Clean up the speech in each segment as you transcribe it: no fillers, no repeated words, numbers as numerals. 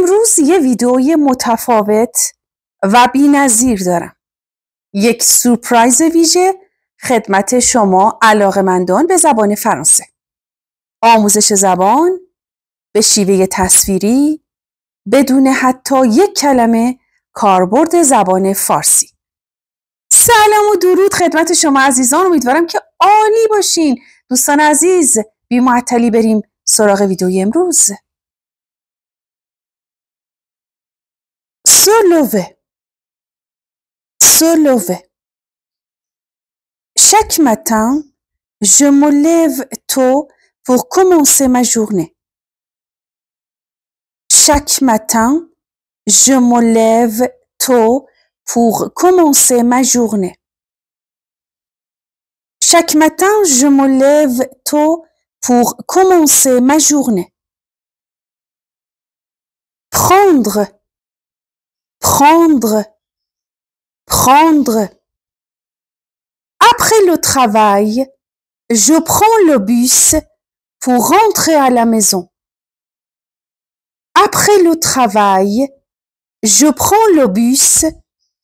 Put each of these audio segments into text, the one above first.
امروز یه ویدئوی متفاوت و بی‌نظیر دارم. یک سورپرایز ویژه خدمت شما علاقه‌مندان به زبان فرانسه. آموزش زبان به شیوه تصویری بدون حتی یک کلمه کاربرد زبان فارسی. سلام و درود خدمت شما عزیزان، امیدوارم که عالی باشین. دوستان عزیز، بی معطلی بریم سراغ ویدئوی امروز. Se lever. Se lever. Chaque matin, je me lève tôt pour commencer ma journée. Chaque matin, je me lève tôt pour commencer ma journée. Chaque matin, je me lève tôt pour commencer ma journée. Prendre. Prendre. Prendre. Après le travail, je prends le bus pour rentrer à la maison. Après le travail, je prends le bus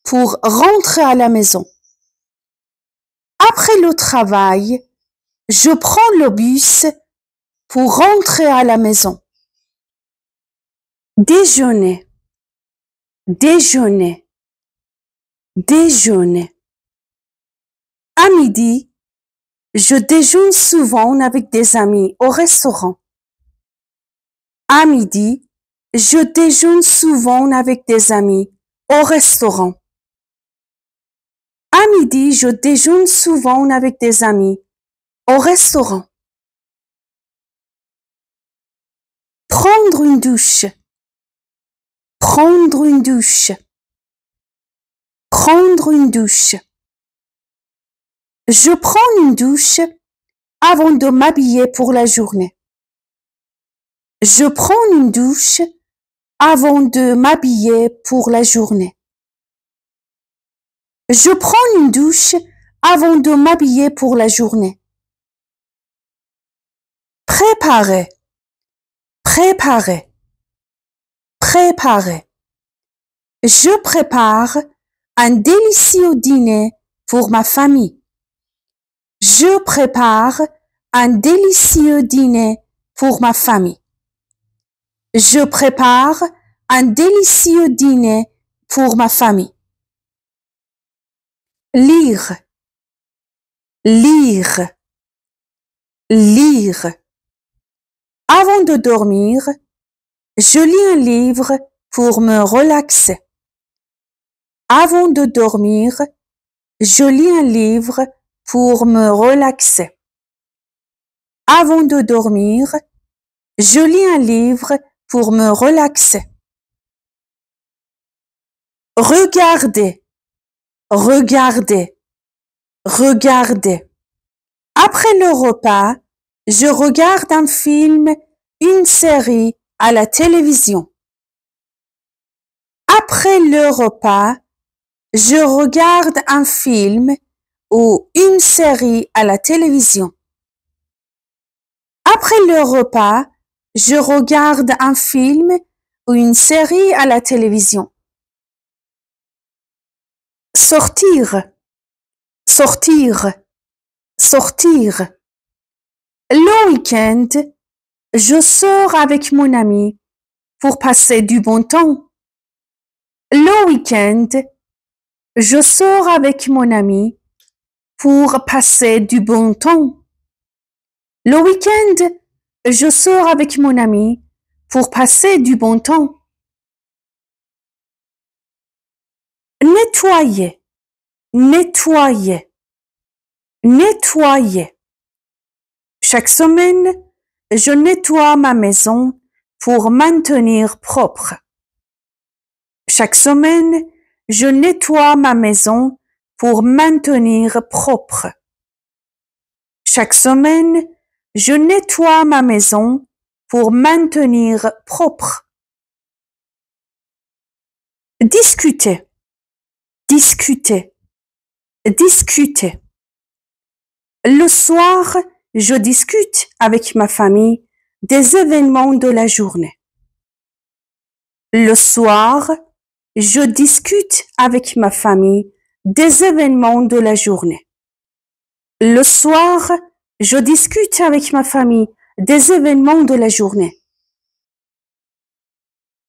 pour rentrer à la maison. Après le travail, je prends le bus pour rentrer à la maison. Déjeuner. Déjeuner. Déjeuner. À midi, je déjeune souvent avec des amis au restaurant. À midi, je déjeune souvent avec des amis au restaurant. À midi, je déjeune souvent avec des amis au restaurant. Prendre une douche. Prendre une douche. Prendre une douche. Je prends une douche avant de m'habiller pour la journée. Je prends une douche avant de m'habiller pour la journée. Je prends une douche avant de m'habiller pour la journée. Préparer. Préparer. Préparer. Je prépare un délicieux dîner pour ma famille. Je prépare un délicieux dîner pour ma famille. Je prépare un délicieux dîner pour ma famille. Lire. Lire. Lire. Avant de dormir, je lis un livre pour me relaxer. Avant de dormir, je lis un livre pour me relaxer. Avant de dormir, je lis un livre pour me relaxer. Regarder. Regarder. Regarder. Après le repas, je regarde un film, une série à la télévision. Après le repas, je regarde un film ou une série à la télévision. Après le repas, je regarde un film ou une série à la télévision. Sortir. Sortir. Sortir. Le week-end, je sors avec mon ami pour passer du bon temps. Le week-end, je sors avec mon ami pour passer du bon temps. Le week-end, je sors avec mon ami pour passer du bon temps. Nettoyer. Nettoyer. Nettoyer. Chaque semaine, je nettoie ma maison pour maintenir propre. Chaque semaine, je nettoie ma maison pour maintenir propre. Chaque semaine, je nettoie ma maison pour maintenir propre. Discuter. Discuter. Discuter. Le soir, je discute avec ma famille des événements de la journée. Le soir, je discute avec ma famille des événements de la journée. Le soir, je discute avec ma famille des événements de la journée.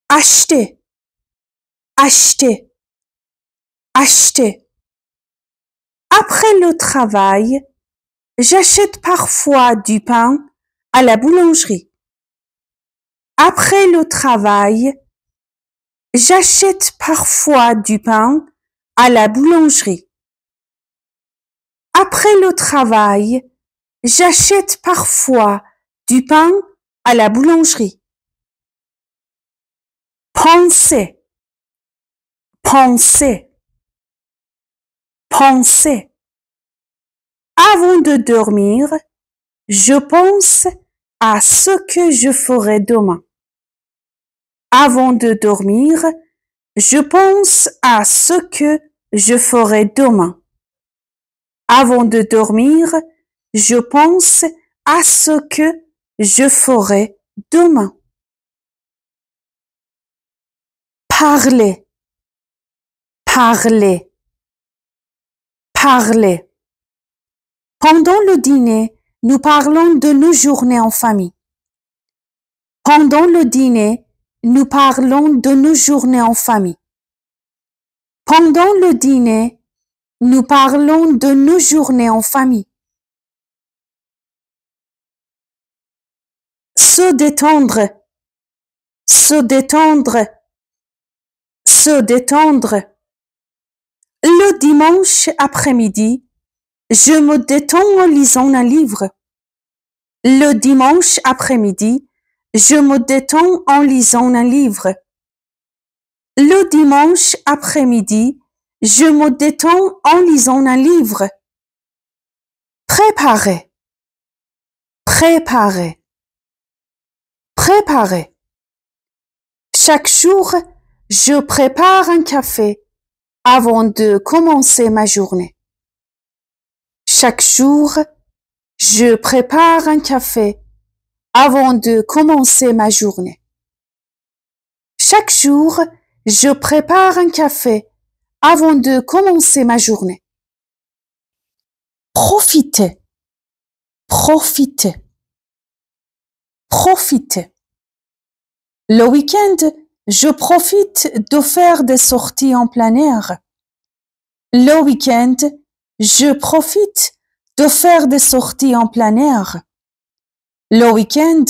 Acheter, acheter, acheter. Après le travail, j'achète parfois du pain à la boulangerie. Après le travail, j'achète parfois du pain à la boulangerie. Après le travail, j'achète parfois du pain à la boulangerie. Penser, penser, penser. Avant de dormir, je pense à ce que je ferai demain. Avant de dormir, je pense à ce que je ferai demain. Avant de dormir, je pense à ce que je ferai demain. Parler, parler, parler. Pendant le dîner, nous parlons de nos journées en famille. Pendant le dîner, nous parlons de nos journées en famille. Pendant le dîner, nous parlons de nos journées en famille. Se détendre, se détendre, se détendre. Le dimanche après-midi, je me détends en lisant un livre. Le dimanche après-midi, je me détends en lisant un livre. Le dimanche après-midi, je me détends en lisant un livre. Préparer, préparer, préparer. Chaque jour, je prépare un café avant de commencer ma journée. Chaque jour, je prépare un café avant de commencer ma journée. Chaque jour, je prépare un café avant de commencer ma journée. Profiter, profiter, profiter. Le week-end, je profite de faire des sorties en plein air. Le week-end, je profite de faire des sorties en plein air. Le week-end,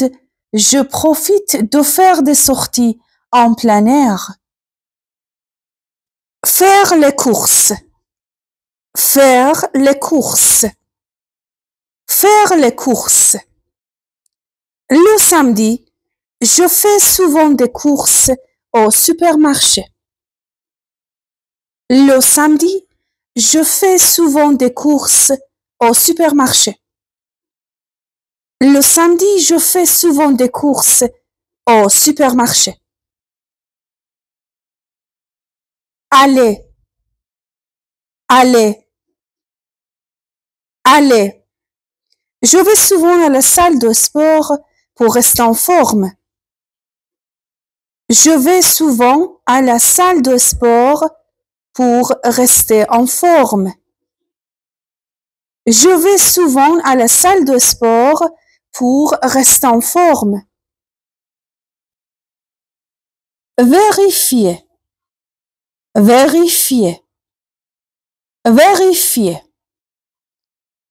je profite de faire des sorties en plein air. Faire les courses. Faire les courses. Faire les courses. Le samedi, je fais souvent des courses au supermarché. Le samedi, je fais souvent des courses au supermarché. Le samedi, je fais souvent des courses au supermarché. Aller, aller, aller. Je vais souvent à la salle de sport pour rester en forme. Je vais souvent à la salle de sport pour rester en forme. Je vais souvent à la salle de sport pour rester en forme. Vérifier, vérifier, vérifier.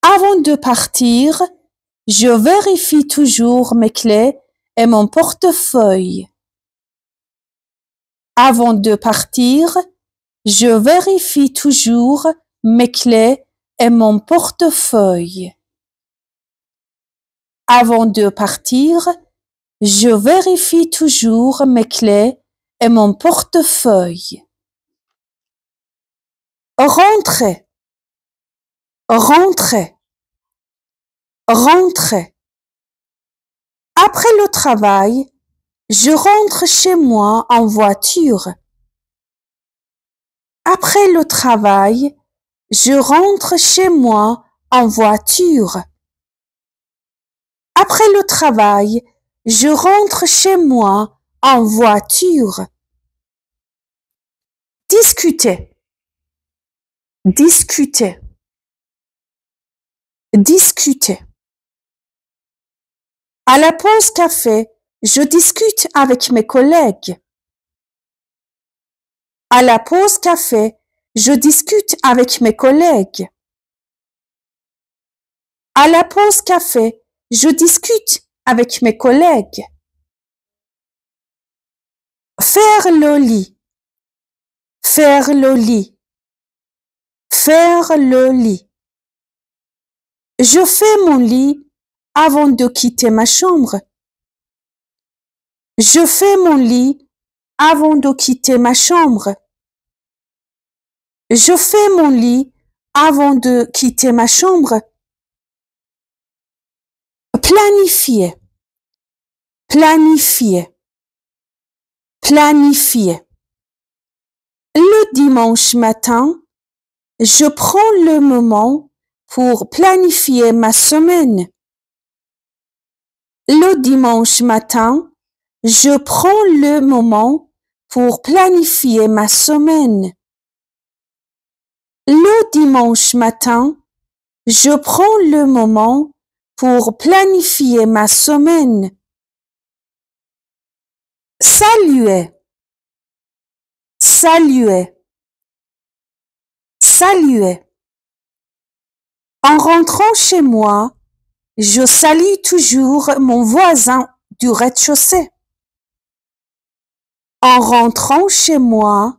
Avant de partir, je vérifie toujours mes clés et mon portefeuille. Avant de partir, je vérifie toujours mes clés et mon portefeuille. Avant de partir, je vérifie toujours mes clés et mon portefeuille. Rentrer, rentrer, rentrer. Après le travail, je rentre chez moi en voiture. Après le travail, je rentre chez moi en voiture. Après le travail, je rentre chez moi en voiture. discuter, discuter, discuter. À la pause café, je discute avec mes collègues. À la pause café, je discute avec mes collègues. À la pause café, je discute avec mes collègues. Faire le lit, faire le lit, faire le lit. Je fais mon lit avant de quitter ma chambre. Je fais mon lit avant de quitter ma chambre. Je fais mon lit avant de quitter ma chambre. Planifier, planifier, planifier. Le dimanche matin, je prends le moment pour planifier ma semaine. Le dimanche matin, je prends le moment pour planifier ma semaine. Le dimanche matin, je prends le moment pour planifier ma semaine. Saluer, saluer, saluer. En rentrant chez moi, je salue toujours mon voisin du rez-de-chaussée. En rentrant chez moi,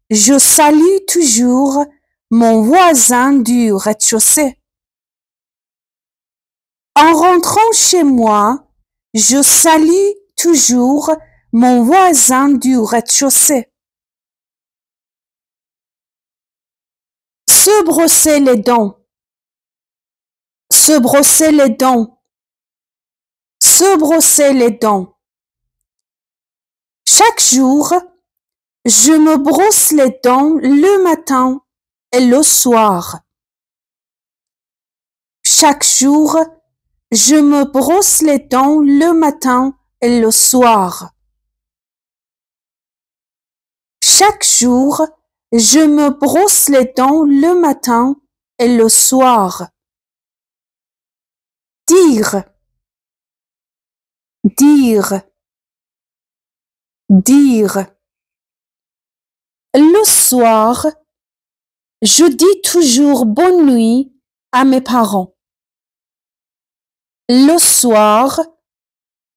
je salue toujours mon voisin du rez-de-chaussée. En rentrant chez moi, je salue toujours mon voisin du rez-de-chaussée. Se brosser les dents, se brosser les dents, se brosser les dents. Chaque jour, je me brosse les dents le matin et le soir. Chaque jour, je me brosse les dents le matin et le soir. Chaque jour, je me brosse les dents le matin et le soir. Dire, dire, dire. Le soir, je dis toujours bonne nuit à mes parents. Le soir,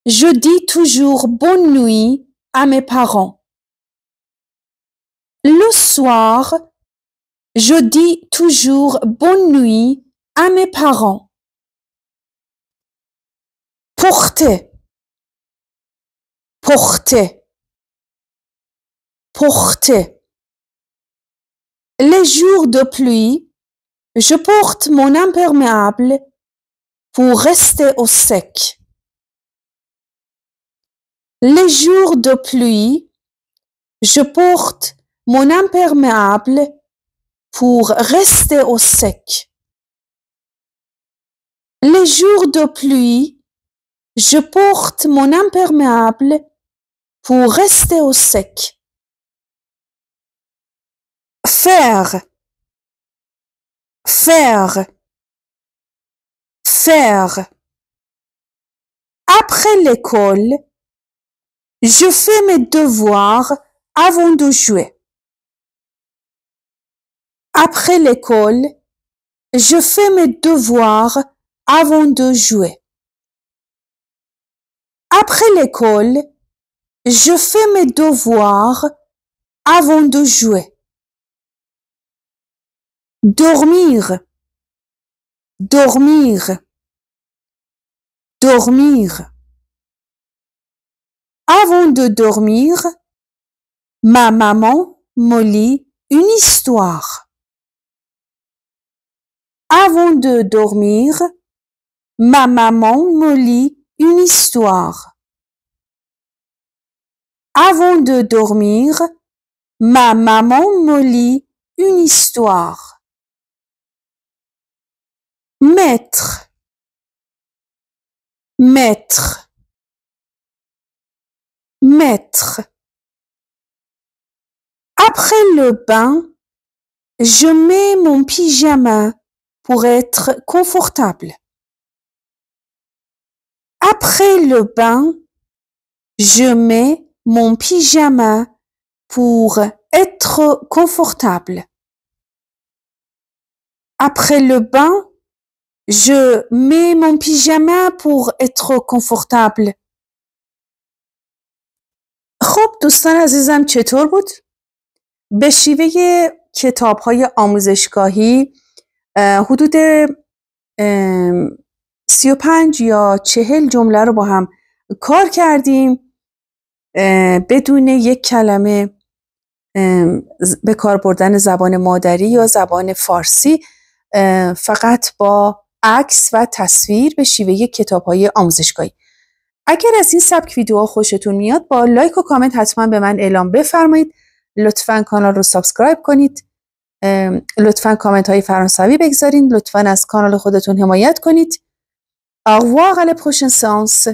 je dis toujours bonne nuit à mes parents. Le soir, je dis toujours bonne nuit à mes parents. Porter, porter, porter. Les jours de pluie, je porte mon imperméable pour rester au sec. Les jours de pluie, je porte mon imperméable pour rester au sec. Les jours de pluie, je porte mon imperméable pour rester au sec. Faire, faire, faire. Après l'école, je fais mes devoirs avant de jouer. Après l'école, je fais mes devoirs avant de jouer. Après l'école, je fais mes devoirs avant de jouer. Dormir, dormir, dormir. Avant de dormir, ma maman me lit une histoire. Avant de dormir, ma maman me lit une histoire. Avant de dormir, ma maman me lit une histoire. Mettre, mettre, mettre. Après le bain, je mets mon pyjama pour être confortable. Après le bain, je mets mon pyjama pour être confortable. Après le bain, je mets mon pyjama pour être confortable. خب دوستان عزیزم چطور بود؟ به شیوه کتاب‌های آموزشگاهی حدود 35 یا 40 جمله رو با هم کار کردیم بدون یک کلمه به کار بردن زبان مادری یا زبان فارسی، فقط با عکس و تصویر به شیوه کتاب‌های آموزشگاهی. اگر از این سبک ویدیوها خوشتون میاد با لایک و کامنت حتما به من اعلام بفرمایید. لطفاً کانال رو سابسکرایب کنید. لطفاً کامنت های فرانسوی بگذارید. لطفاً از کانال خودتون حمایت کنید. Au revoir à la prochaine séance.